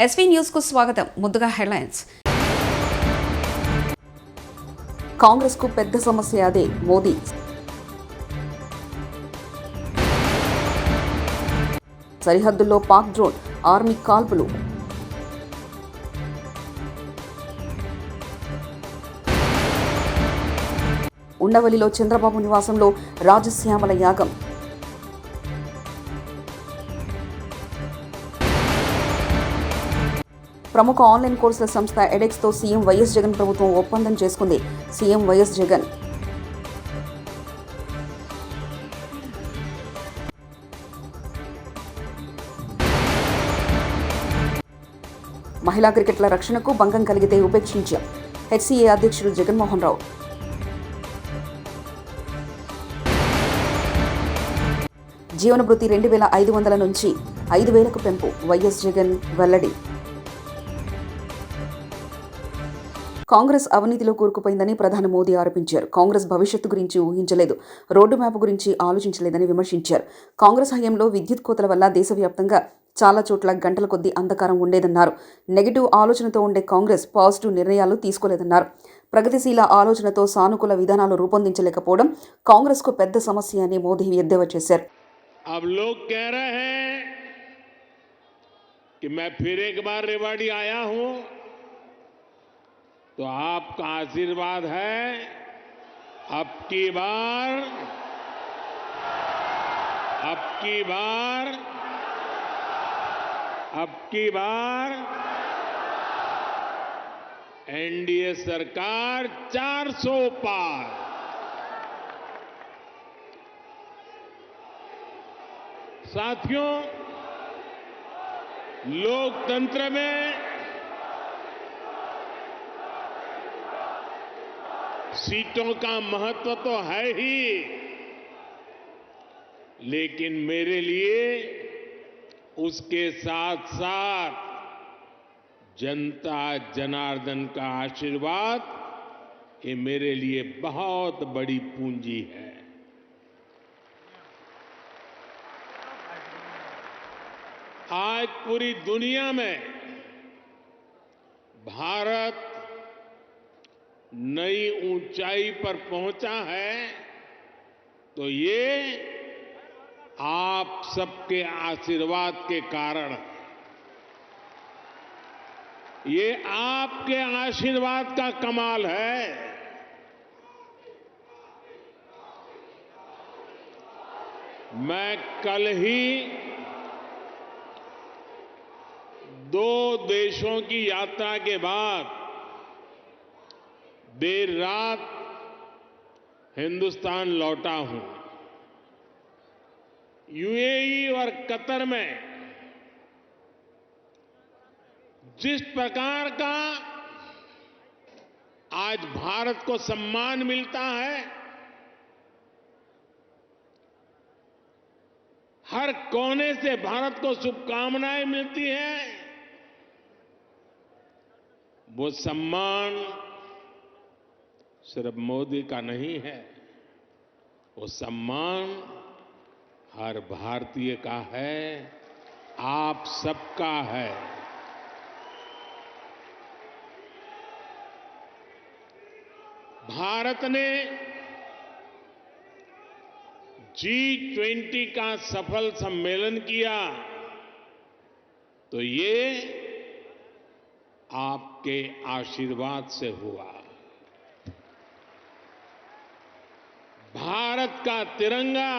SV news కు స్వాగతం. ముందుగా హెడ్లైన్స్. కాంగ్రెస్ కు పెద్ద సమస్య అదే మోదీ. సరిహద్దుల్లో పాక్ డ్రోన్, ఆర్మీ కాల్పులు. ఉండవల్లిలో చంద్రబాబు నివాసంలో రాజశ్యామల యాగం. ప్రముఖ ఆన్లైన్ కోర్సుల సంస్థ ఎడెక్స్తో సీఎం వైఎస్ జగన్ ప్రభుత్వం ఒప్పందం చేసుకుంది. CM YS Jagan. మహిళా క్రికెట్ల రక్షణకు భంగం కలిగితే ఉపేక్షించాం. హెచ్సీఏ అధ్యక్షుడు జగన్మోహన్ రావు. జీవనభృతి 2,500 నుంచి 5,000కు పెంపు. వైఎస్ జగన్ వెల్లడి. కాంగ్రెస్ అవినీతిలో కూరుకుపోయిందని ప్రధాని మోదీ ఆరోపించారు. కాంగ్రెస్ భవిష్యత్తు గురించి ఊహించలేదు, రోడ్డు మ్యాప్ గురించి ఆలోచించలేదని విమర్శించారు. కాంగ్రెస్ హయాంలో విద్యుత్ కోతల వల్ల దేశవ్యాప్తంగా చాలా చోట్ల గంటల కొద్దీ అంధకారం ఉండేదన్నారు. నెగిటివ్ ఆలోచనతో ఉండే కాంగ్రెస్ పాజిటివ్ నిర్ణయాలు తీసుకోలేదన్నారు. ప్రగతిశీల ఆలోచనతో సానుకూల విధానాలు రూపొందించలేకపోవడం కాంగ్రెస్కు పెద్ద సమస్య అని మోదీ ఎద్దేవా చేశారు. अब लोग कह रहे हैं कि मैं फिर एक बार रेवाड़ी आया हूं, तो आपका आशीर्वाद है अब की बार एनडीए सरकार 400 पार। साथियों, लोकतंत्र में सीटों का महत्व तो है ही, लेकिन मेरे लिए उसके साथ साथ जनता जनार्दन का आशीर्वाद ये मेरे लिए बहुत बड़ी पूंजी है। आज पूरी दुनिया में भारत नई ऊंचाई पर पहुंचा है, तो ये आप सबके आशीर्वाद के कारण है। ये आपके आशीर्वाद का कमाल है। मैं कल ही 2 देशों की यात्रा के बाद देर रात हिंदुस्तान लौटा हूं। यूएई और कतर में जिस प्रकार का आज भारत को सम्मान मिलता है, हर कोने से भारत को शुभकामनाएं मिलती हैं, वो सम्मान सिर्फ मोदी का नहीं है, वो सम्मान हर भारतीय का है, आप सबका है। भारत ने G20 का सफल सम्मेलन किया, तो ये आपके आशीर्वाद से हुआ। भारत का तिरंगा।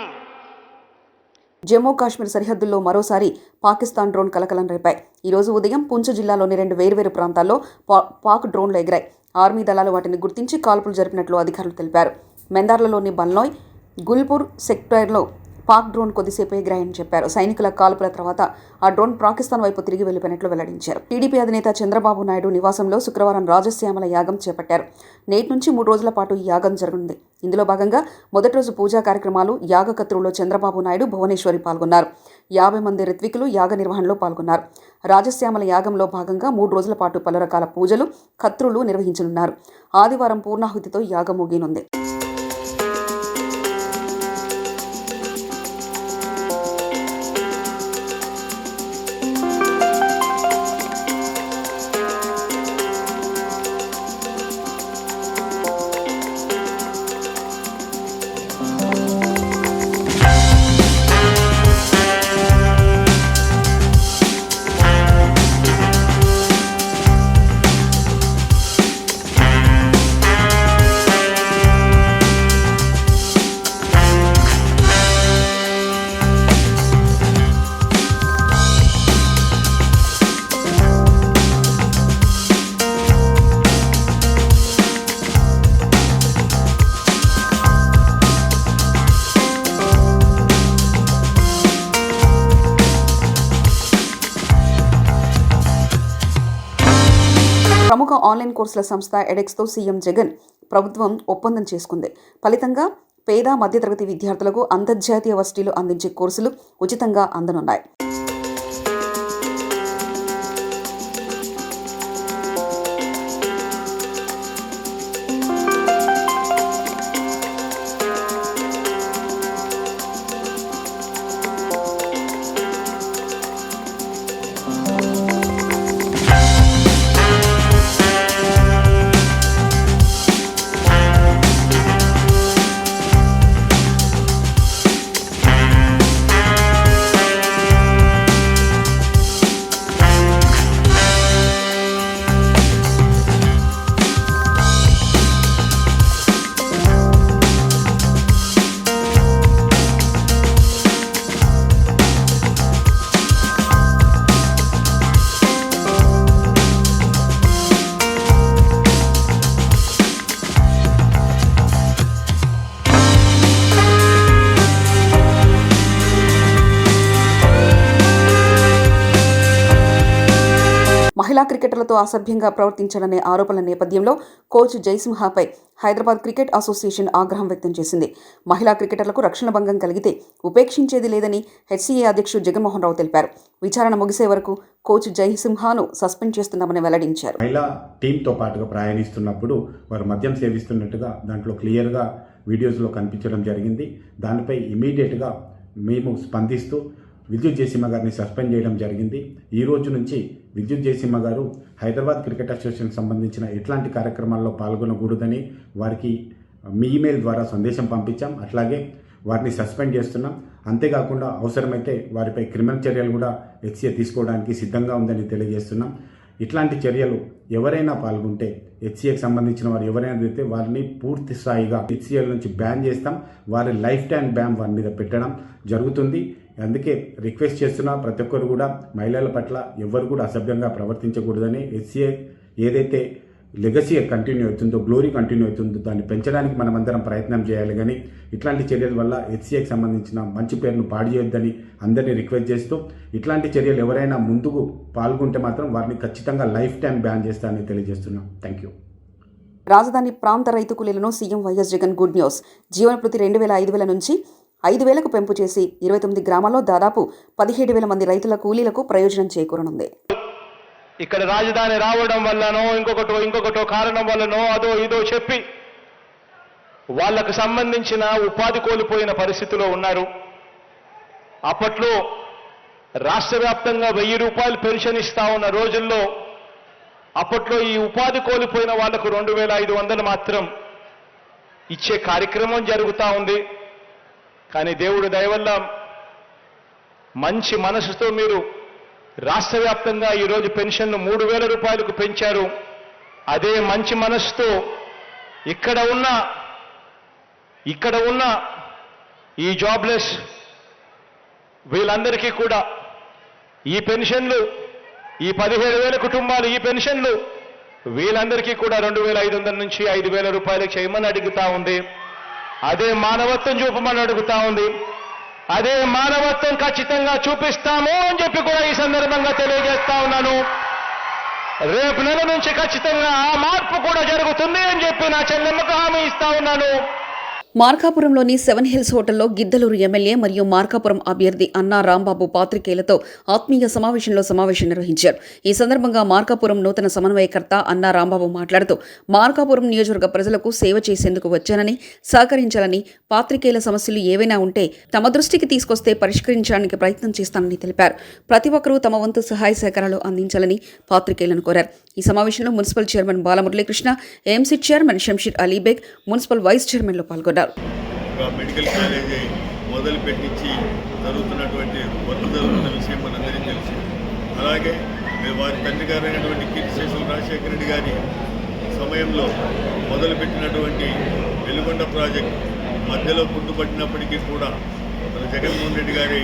జమ్మూ కాశ్మీర్ సరిహద్దుల్లో మరోసారి పాకిస్తాన్ డ్రోన్ కలకలం రేపాయి. ఈరోజు ఉదయం పుంచ్ జిల్లాలోని 2 వేర్వేరు ప్రాంతాల్లో పాక్ డ్రోన్లు ఎగిరాయి. ఆర్మీ దళాలు వాటిని గుర్తించి కాల్పులు జరిపినట్లు అధికారులు తెలిపారు. మెందార్లలోని బల్నోయ్, గుల్పూర్ సెక్టార్లో పాక్ డ్రోన్ కొద్దిసేపు ఎగిరాయని చెప్పారు. సైనికుల కాల్పుల తర్వాత ఆ డ్రోన్ పాకిస్తాన్ వైపు తిరిగి వెళ్లిపోయినట్లు వెల్లడించారు. టీడీపీ అధినేత చంద్రబాబు నాయుడు నివాసంలో శుక్రవారం రాజశ్యామల యాగం చేపట్టారు. నేటి నుంచి 3 రోజుల పాటు ఈ యాగం జరగనుంది. ఇందులో భాగంగా మొదటి రోజు పూజా కార్యక్రమాలు. యాగకత్రులో చంద్రబాబు నాయుడు, భువనేశ్వరి పాల్గొన్నారు. 50 మంది ఋత్వికులు యాగ నిర్వహణలో పాల్గొన్నారు. రాజశ్యామల యాగంలో భాగంగా 3 రోజుల పాటు పలు రకాల పూజలు, కత్రులు నిర్వహించనున్నారు. ఆదివారం పూర్ణాహుతితో యాగం ముగియనుంది. ప్రముఖ ఆన్లైన్ కోర్సుల సంస్థ ఎడెక్స్తో సీఎం జగన్ ప్రభుత్వం ఒప్పందం చేసుకుంది. ఫలితంగా పేద మధ్యతరగతి విద్యార్థులకు అంతర్జాతీయ వర్సిటీలు అందించే కోర్సులు ఉచితంగా అందనున్నాయి. మహిళా క్రికెటర్లతో అసభ్యంగా ప్రవర్తించాలనే ఆరోపణల నేపథ్యంలో కోచ్ జయసింహాపై హైదరాబాద్ క్రికెట్ అసోసియేషన్ ఆగ్రహం వ్యక్తం చేసింది. మహిళా క్రికెటర్లకు రక్షణ భంగం కలిగితే ఉపేక్షించేది లేదని హెచ్సీఏ అధ్యక్షుడు జగన్మోహన్ రావు తెలిపారు. విచారణ ముగిసే వరకు కోచ్ జయసింహాను సస్పెండ్ చేస్తున్నామని వెల్లడించారు. మహిళా టీంతో పాటుగా ప్రయాణిస్తున్నప్పుడు వారు మద్యం సేవిస్తున్నట్టుగా దాంట్లో క్లియర్గా వీడియోస్లో కనిపించడం జరిగింది. దానిపై ఇమీడియట్గా మేము స్పందిస్తూ విద్యుత్ జయసింహ గారిని సస్పెండ్ చేయడం జరిగింది. ఈ రోజు నుంచి విద్యుత్ జయసింహ గారు హైదరాబాద్ క్రికెట్ అసోసియేషన్కి సంబంధించిన ఎట్లాంటి కార్యక్రమాల్లో పాల్గొనకూడదని వారికి మీ ఈమెయిల్ ద్వారా సందేశం పంపించాం. అట్లాగే వారిని సస్పెండ్ చేస్తున్నాం. అంతేకాకుండా అవసరమైతే వారిపై క్రిమినల్ చర్యలు కూడా హెచ్సీఏ తీసుకోవడానికి సిద్ధంగా ఉందని తెలియజేస్తున్నాం. ఇట్లాంటి చర్యలు ఎవరైనా పాల్గొంటే హెచ్సీఏకి సంబంధించిన వారు ఎవరైనా అయితే వారిని పూర్తి స్థాయిగా హెచ్సీఏల నుంచి బ్యాన్ చేస్తాం. వారి లైఫ్ టైం బ్యాన్ వారి మీద పెట్టడం జరుగుతుంది. అందుకే రిక్వెస్ట్ చేస్తున్నా ప్రతి ఒక్కరు కూడా మహిళల పట్ల ఎవరు కూడా అసభ్యంగా ప్రవర్తించకూడదని, హెచ్సీఏ ఏదైతే లెగసీ కంటిన్యూ అవుతుందో, గ్లోరీ కంటిన్యూ అవుతుందో దాన్ని పెంచడానికి మనమందరం ప్రయత్నం చేయాలి. కానీ ఇట్లాంటి చర్యల వల్ల హెచ్సీఏకి సంబంధించిన మంచి పేరును పాడు చేయొద్దని అందరినీ రిక్వెస్ట్ చేస్తూ, ఇట్లాంటి చర్యలు ఎవరైనా ముందుకు పాల్గొంటే మాత్రం వారిని ఖచ్చితంగా లైఫ్ టైం బ్యాన్ చేస్తానని తెలియజేస్తున్నాం. Thank you. రాజధాని ప్రాంత రైతు కూలీలను CM YS Jagan good news. జీవనభృతి 2,000-5,000 నుంచి 5,000కు పెంపు చేసి 29 గ్రామాల్లో దాదాపు 17,000 మంది రైతుల కూలీలకు ప్రయోజనం చేకూరనుంది. ఇక్కడ రాజధాని రావడం వల్లనో ఇంకొకటో కారణం వల్లనో అదో ఇదో చెప్పి వాళ్లకు సంబంధించిన ఉపాధి కోల్పోయిన పరిస్థితిలో ఉన్నారు. అప్పట్లో రాష్ట్ర వ్యాప్తంగా 1,000 రూపాయలు పెన్షన్ ఇస్తా ఉన్న రోజుల్లో అప్పట్లో ఈ ఉపాధి కోల్పోయిన వాళ్లకు 2,500 మాత్రం ఇచ్చే కార్యక్రమం జరుగుతూ ఉంది. కానీ దేవుడి దయ వల్ల మంచి మనసుతో మీరు రాష్ట్ర వ్యాప్తంగా ఈరోజు పెన్షన్ను 3,000 రూపాయలకు పెంచారు. అదే మంచి మనసుతో ఇక్కడ ఉన్న ఈ జాబ్లెస్ వీళ్ళందరికీ కూడా ఈ పెన్షన్లు, ఈ 17,000 కుటుంబాలు ఈ పెన్షన్లు వీళ్ళందరికీ కూడా 2,500 నుంచి 5,000 రూపాయలకు చేయమని అడుగుతా ఉంది. అదే మానవత్వం చూపమని అడుగుతా ఉంది. అదే మానవత్వం ఖచ్చితంగా చూపిస్తాము అని చెప్పి కూడా ఈ సందర్భంగా తెలియజేస్తా ఉన్నాను. రేపు నెల నుంచి ఖచ్చితంగా ఆ మార్పు కూడా జరుగుతుంది అని చెప్పి నా చెల్లెమ్మకు హామీ ఇస్తా ఉన్నాను. మార్కాపురంలోని 7 హిల్స్ హోటల్లో గిద్దలూరు ఎమ్మెల్యే మరియు మార్కాపురం అభ్యర్థి అన్నా రాంబాబు పాత్రికేయులతో ఆత్మీయ సమావేశం నిర్వహించారు. ఈ సందర్భంగా మార్కాపురం నూతన సమన్వయకర్త అన్నా రాంబాబు మాట్లాడుతూ మార్కాపురం నియోజకవర్గ ప్రజలకు సేవ చేసేందుకు వచ్చానని, సహకరించాలని, పాత్రికేయుల సమస్యలు ఏవైనా ఉంటే తమ దృష్టికి తీసుకొస్తే పరిష్కరించడానికి ప్రయత్నం చేస్తానని తెలిపారు. ప్రతి ఒక్కరూ తమ వంతు సహాయ సహకారాలు అందించాలని పాత్రికేయులను కోరారు. ఈ సమావేశంలో municipal chairman Balamuralikrishna, AMC chairman Shamsheer Alibeg, municipal vice చైర్మన్లు పాల్గొన్నారు. మెడికల్ కాలేజీ మొదలుపెట్టించి జరుగుతున్నటువంటి వర్క్ జరుగుతున్న విషయం మనందరికీ తెలుసు. అలాగే వారి తండ్రి గారు అయినటువంటి కీర్తిశేషులు రాజశేఖర రెడ్డి గారి సమయంలో మొదలుపెట్టినటువంటి వెలుగొండ ప్రాజెక్ట్ మధ్యలో కుంటుపట్టినప్పటికీ కూడా మన జగన్మోహన్ రెడ్డి గారి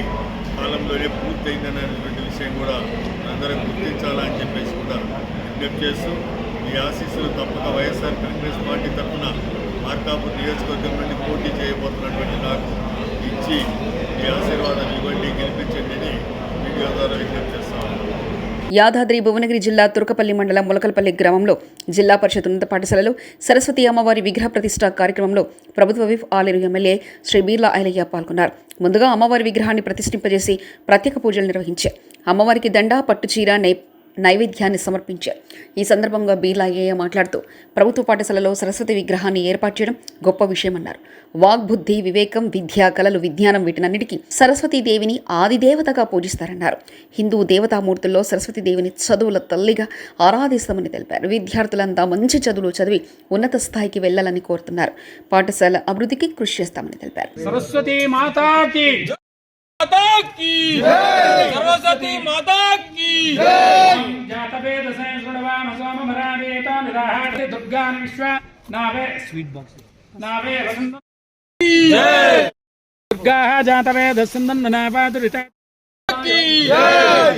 కాలంలోనే పూర్తయిందనేటువంటి విషయం కూడా అందరం గుర్తించాలా అని చెప్పేసి కూడా విజ్ఞప్తి చేస్తూ, ఈ ఆశీస్సులు తప్పక వైఎస్ఆర్ కాంగ్రెస్ పార్టీ తరఫున మార్కాపూర్ నియోజకవర్గం నుండి పోటీ చేయబోతున్నటువంటి నాకు ఇచ్చి ఈ ఆశీర్వాదాలు ఇవ్వండి, గెలిపించండి అని వీడియో ద్వారా విజ్ఞప్తి చేస్తాను. యాదాద్రి భువనగిరి జిల్లా తురకపల్లి మండలం ములకలపల్లి గ్రామంలో జిల్లా పరిషత్ ఉన్నత పాఠశాలలో సరస్వతి అమ్మవారి విగ్రహ ప్రతిష్ఠ కార్యక్రమంలో ప్రభుత్వ విప్ ఆలేరు ఎమ్మెల్యే శ్రీ బీర్లా ఐలయ్య పాల్గొన్నారు. ముందుగా అమ్మవారి విగ్రహాన్ని ప్రతిష్ఠింపజేసి ప్రత్యేక పూజలు నిర్వహించారు. అమ్మవారికి దండ, పట్టుచీర, నైవేద్యాన్ని సమర్పించారు. ఈ సందర్భంగా బీర్లా ఐలయ్య మాట్లాడుతూ ప్రభుత్వ పాఠశాలలో సరస్వతి విగ్రహాన్ని ఏర్పాటు చేయడం గొప్ప విషయమన్నారు. వాగ్బుద్ధి, వివేకం, విద్య, కళలు, విజ్ఞానం వీటినన్నిటికీ సరస్వతీదేవిని ఆదిదేవతగా పూజిస్తారన్నారు. హిందూ దేవతామూర్తుల్లో సరస్వతీదేవిని చదువుల తల్లిగా ఆరాధిస్తామని తెలిపారు. విద్యార్థులంతా మంచి చదువులు చదివి ఉన్నత స్థాయికి వెళ్లాలని కోరుతున్నారు. పాఠశాల అభివృద్ధికి కృషి చేస్తామని తెలిపారు. सरस्वती माता की सरस्वती माता की जातवेद संस्कृतवाम सोमभरावेता निराहारे दुर्गा विश्व नावे स्वीट बॉक्स नावे वसंत दुर्गा जातवेद संदन नावादुरिता की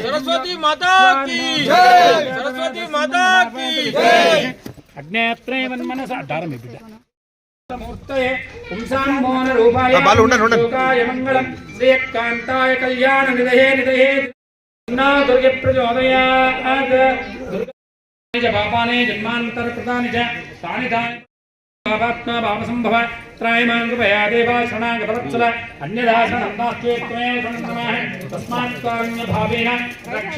सरस्वती माता की सरस्वती माता की अग्नेत्रे वन्मनसा डार में बिड़ा मूर्तये पुंसामोहन रूपाय लोकाय मंगलम श्रीकांताय कल्याण निधये निधये ना दुर्गे प्रचोदयात् दुर्गे च पापाने जन्मांतर कृतानि च तानि तानि भावात्मा भावसंभव त्रायमां कृपया देवा शरणागतवत्सल अन्यथा शरणं त्वमेव शरणं नमः तस्मात् त्वान्य भावेन रक्ष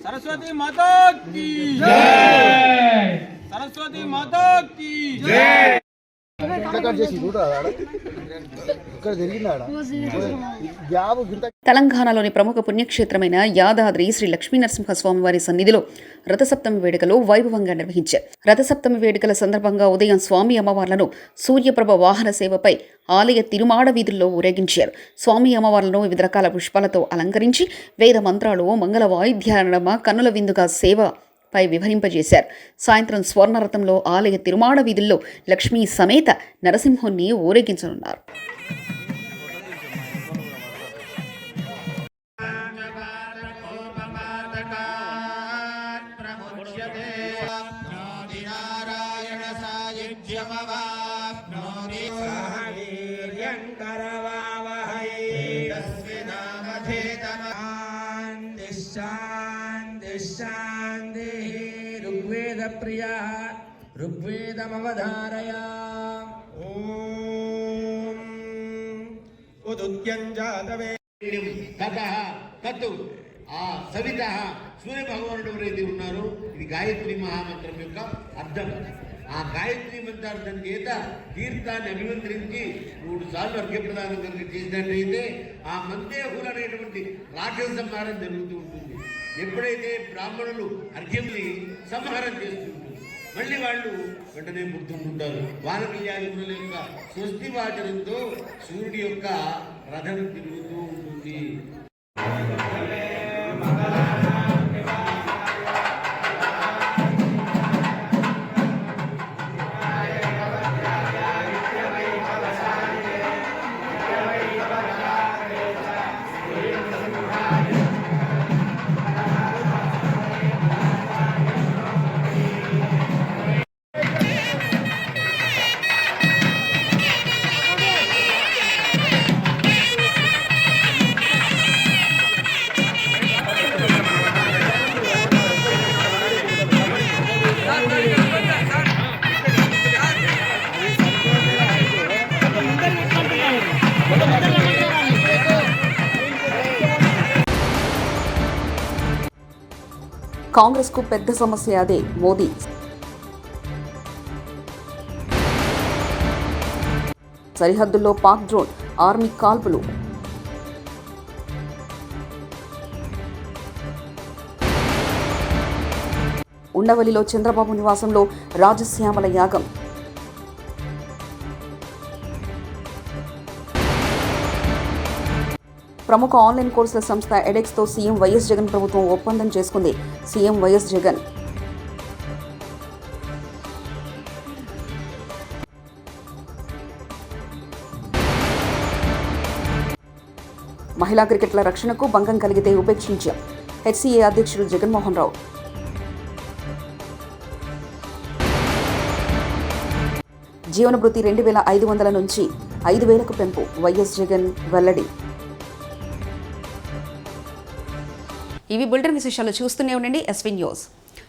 सरस्वती माता की जय सरस्वती माता की जय తెలంగాణలోని ప్రముఖ పుణ్యక్షేత్రమైన యాదాద్రి శ్రీ లక్ష్మీనరసింహస్వామి వారి సన్నిధిలో రథసప్తమి వేడుకలు వైభవంగా నిర్వహించారు. రథసప్తమి వేడుకల సందర్భంగా ఉదయం స్వామి అమ్మవార్లను సూర్యప్రభ వాహన సేవపై ఆలయ తిరుమాడ వీధుల్లో ఊరేగించారు. స్వామి అమ్మవార్లను వివిధ రకాల పుష్పాలతో అలంకరించి వేద మంత్రాలు, మంగళ వాయిద్యాల నడుమ కన్నుల విందుగా సేవ పై వివరింపజేశారు. సాయంత్రం స్వర్ణరథంలో ఆలయ తిరుమాడ వీధుల్లో లక్ష్మీ సమేత నరసింహుణ్ణి ఊరేగించనున్నారు. ऋग्वेद प्रिया ऋग्वेदमवधारय ओम उदुत्यंजातवे ततः तत् ఆ సవిత సూర్య భగవానుడు ఎవరైతే ఉన్నారో ఇది గాయత్రి మహామంత్రం యొక్క అర్థం. ఆ గాయత్రి మంత్రార్థం చేత తీర్థాన్ని అభిమంత్రించి 3 సార్లు అర్ఘ్యప్రదానం కనుక చేసినట్లయితే ఆ మందేహులు అనేటువంటి రాక్షస సంహారం జరుగుతూ ఉంటుంది. ఎప్పుడైతే బ్రాహ్మణులు అర్ఘ్యంని సంహారం చేస్తుంటారు, మళ్ళీ వాళ్ళు వెంటనే గుర్తుంటుంటారు. వానకల్యాణముల యొక్క స్వస్తి వాచనంతో సూర్యుడి యొక్క రథం తిరుగుతూ ఉంటుంది. కాంగ్రెస్కు పెద్ద సమస్య అదే. మోదీ సరిహద్దుల్లో పాక్ డ్రోన్, ఆర్మీ కాల్పులు. ఉండవల్లిలో చంద్రబాబు నివాసంలో రాజశ్యామల యాగం. ప్రముఖ ఆన్లైన్ కోర్సుల సంస్థ ఎడెక్స్తో సీఎం వైఎస్ జగన్ ప్రభుత్వం ఒప్పందం చేసుకుంది. సీఎం వైఎస్ జగన్ మహిళా క్రికెట్ల రక్షణకు భంగం కలిగితే ఉపేక్షించాం. హెచ్సీఏ అధ్యక్షుడు జగన్మోహన్ రావు. జీవనభృతి 2,500 నుంచి 5,000కు పెంపు. వైఎస్ జగన్ వెల్లడి. ఇవి బులెటిన్ విశేషాలు. చూస్తూనే ఉండండి ఎస్వీ న్యూస్.